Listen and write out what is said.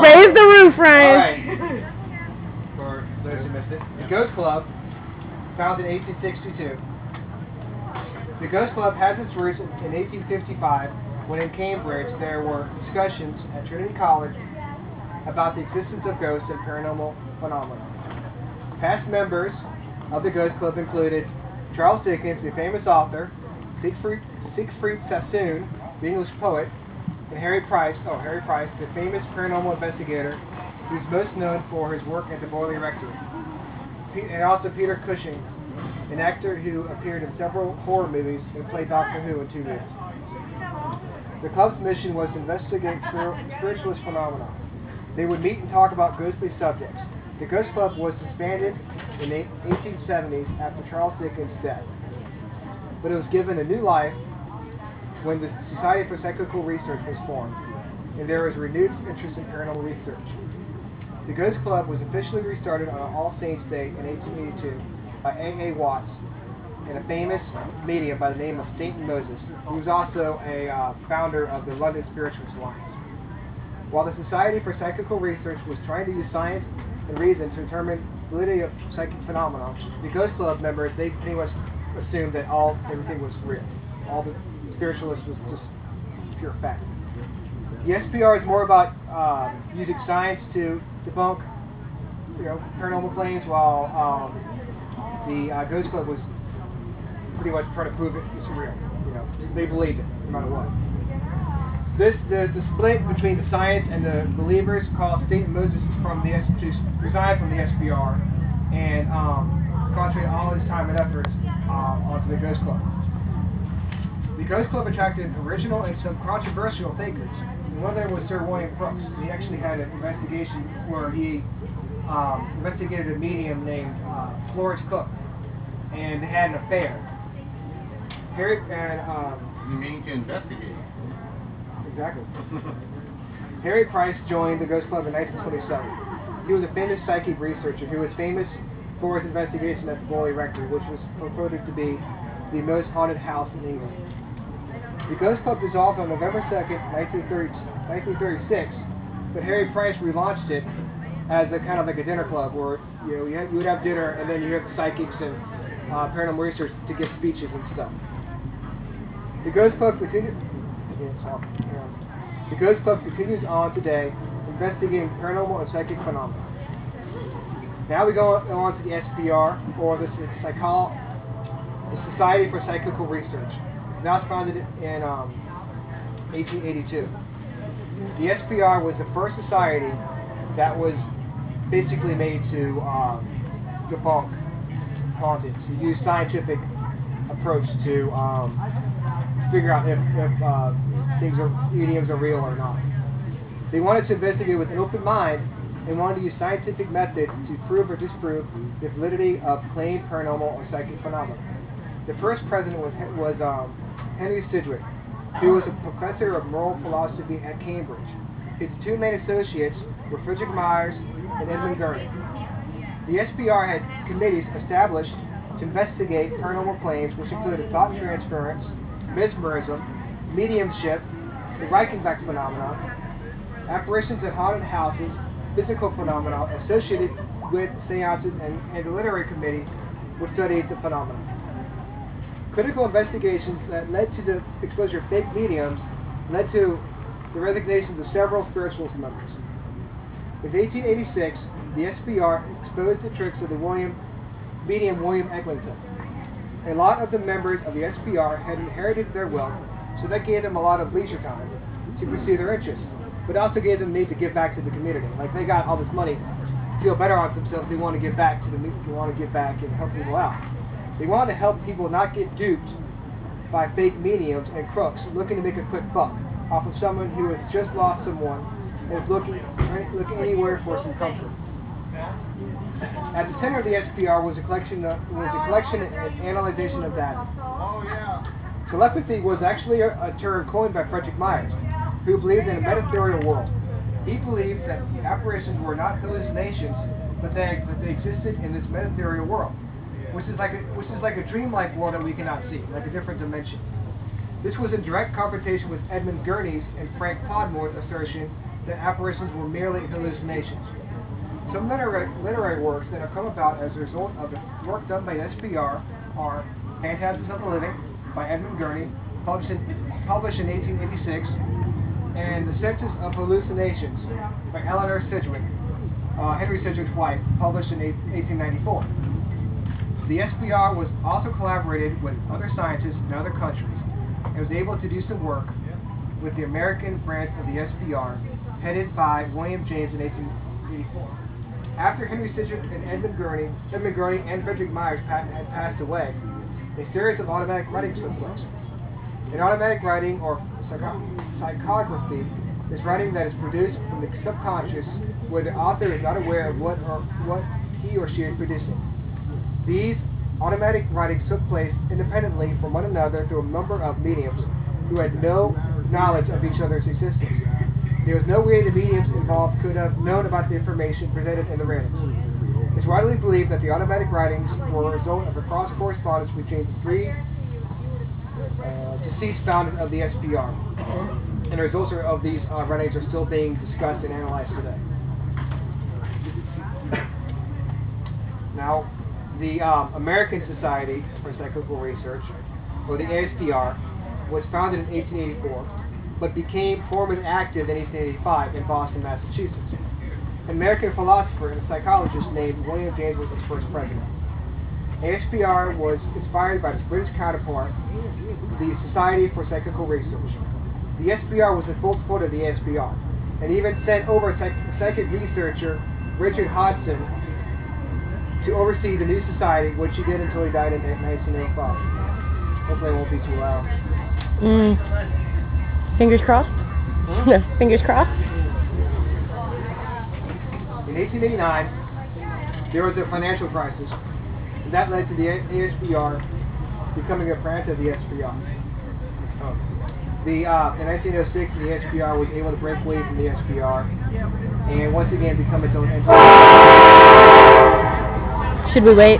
Raise the roof, Ryan. Alright. For those who missed it. The Ghost Club, founded in 1862. The Ghost Club has its roots in 1855, when in Cambridge there were discussions at Trinity College about the existence of ghosts and paranormal phenomena. Past members of the Ghost Club included Charles Dickens, the famous author, Siegfried Sassoon, the English poet, and Harry Price, the famous paranormal investigator, who's most known for his work at the Boyley Rectory, and also Peter Cushing, an actor who appeared in several horror movies and played Doctor Who in 2 movies. The club's mission was to investigate spiritualist phenomena. They would meet and talk about ghostly subjects. The Ghost Club was disbanded in the 1870s after Charles Dickens' death, but it was given a new life when the Society for Psychical Research was formed, and there was renewed interest in paranormal research. The Ghost Club was officially restarted on All Saints' Day in 1882 by A.A. Watts and a famous medium by the name of St. Moses, who was also a founder of the London Spiritualist Alliance. While the Society for Psychical Research was trying to use science and reason to determine validity of psychic phenomena, the Ghost Club members, they pretty much assumed that everything was real. All the spiritualists was just pure fact. The SPR is more about using science to debunk, paranormal claims, while the Ghost Club was pretty much trying to prove it was real. They believed it, no matter what. The split between the science and the believers caused St. Moses to resign from the SPR and concentrate all his time and efforts onto the Ghost Club. The Ghost Club attracted original and some controversial thinkers. And one of them was Sir William Crookes. He actually had an investigation where he investigated a medium named Florence Cook, and they had an affair. You mean to investigate? Exactly. Harry Price joined the Ghost Club in 1927. He was a famous psychic researcher who was famous for his investigation at the Boyley Rectory, which was purported to be the most haunted house in England. The Ghost Club dissolved on November 2nd, 1936, but Harry Price relaunched it as a kind of like a dinner club where you would have dinner and then you have psychics and paranormal research to give speeches and stuff. The Ghost Club continues on today, investigating paranormal and psychic phenomena. Now we go on to the SPR, or the Society for Psychical Research. Now it's founded in 1882. The SPR was the first society that was basically made to debunk hauntings, to use scientific approach to figure out if mediums are real or not. They wanted to investigate with an open mind and wanted to use scientific methods to prove or disprove the validity of claimed paranormal or psychic phenomena. The first president was Henry Sidgwick, who was a professor of moral philosophy at Cambridge. His 2 main associates were Frederick Myers and Edmund Gurney. The SPR had committees established to investigate paranormal claims, which included thought transference, mesmerism, mediumship, the Reichenbach phenomena, apparitions at haunted houses, physical phenomena associated with seances, and the literary committee would study the phenomena. Critical investigations that led to the exposure of fake mediums led to the resignations of several spiritualist members. In 1886, the SPR exposed the tricks of the medium William Eglinton. A lot of the members of the SPR had inherited their wealth, so that gave them a lot of leisure time to pursue their interests, but also gave them the need to give back to the community. Like, they got all this money, feel better on themselves, they want to give back to and help people out. They wanted to help people not get duped by fake mediums and crooks looking to make a quick buck off of someone who has just lost someone and is looking anywhere for some comfort. At the center of the SPR was a collection and analyzation of data. Telepathy was actually a term coined by Frederick Myers, who believed in a metatherial world. He believed that apparitions were not hallucinations, but they existed in this metatherial world, which is like a dreamlike world that we cannot see, like a different dimension. This was in direct confrontation with Edmund Gurney's and Frank Podmore's assertion that apparitions were merely hallucinations. Some literary works that have come about as a result of the work done by SPR are Phantasms of the Living by Edmund Gurney, published in 1886, and The Census of Hallucinations by Eleanor Sidgwick, Henry Sidgwick's wife, published in 1894. The SPR was also collaborated with other scientists in other countries and was able to do some work with the American branch of the SPR, headed by William James in 1884. After Henry Sidgwick and Edmund Gurney and Frederick Myers had passed away, a series of automatic writings took place. An automatic writing, or psychography, is writing that is produced from the subconscious where the author is not aware of what he or she is producing. These automatic writings took place independently from one another through a number of mediums who had no knowledge of each other's existence. There was no way the mediums involved could have known about the information presented in the writings. It's widely believed that the automatic writings were a result of a cross-correspondence between the three deceased founders of the SPR, and the results of these writings are still being discussed and analyzed today. Now, the American Society for Psychical Research, or the ASPR, was founded in 1884, but became formally active in 1885 in Boston, Massachusetts. An American philosopher and psychologist named William James was its first president. ASPR was inspired by its British counterpart, the Society for Psychical Research. The SPR was the full support of the ASPR, and even sent over psychic researcher Richard Hodgson to oversee the new society, which he did until he died in 1905. Hopefully it won't be too loud. Fingers crossed? No, fingers crossed? In 1889, there was a financial crisis, and that led to the ASPR becoming a branch of the SPR. In 1906, the SPR was able to break away from the SPR and once again become its own entity. Should we wait?